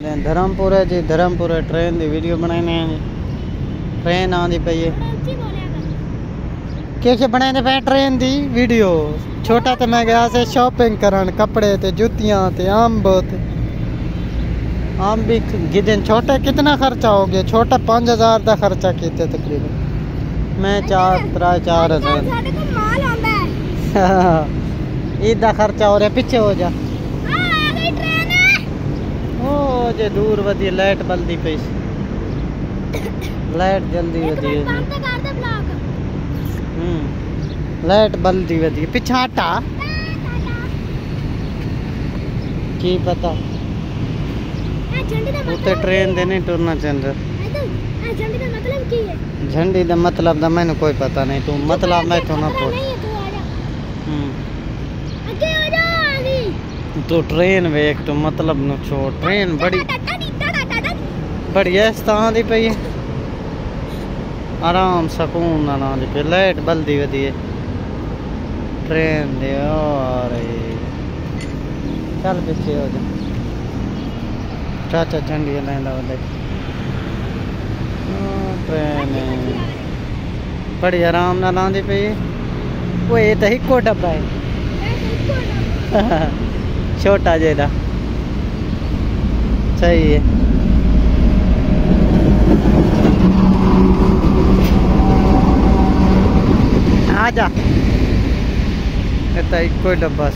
धर्मपुर है जी, धर्मपुर ट्रेन की वीडियो बनाने हैं जी। ट्रेन आँदी पई है क्या बनाने पे ट्रेन की वीडियो। छोटा तो मैं गया से शॉपिंग करन कपड़े ते जुतियां ते अम्ब भी गिदन। छोटे कितना खर्चा हो गया? छोटा 5000 का खर्चा किया तकरीबन। मैं 4,000 इदा खर्चा हो रहा। पीछे हो जा ओ जे दूर वधी लाइट बल्दी पई। लाइट जल्दी वधी लाइट बल्दी वधी पीछे हटा की पता उते ट्रेन दे नहीं टुरना चंद्र। झंडी का मतलब दा मैंने कोई पता नहीं। तू मतलब मैं तो ना पूछ। तू ट्रेन वेख तो मतलब न छोड़। ट्रेन बड़ी बढ़िया स्थान दी पई है। आराम सुकून ना दी पे लाइट बल्दी वधी है ट्रेन दे। और चल पीछे हो जा चाचा झंडी लैंदा वाले। ट्रेन बड़ी आराम ना लांदी पई है। वो ये तो हिको डब्बा है छोटा जेदा सही है। आजा इतना एक कोई डब्बा।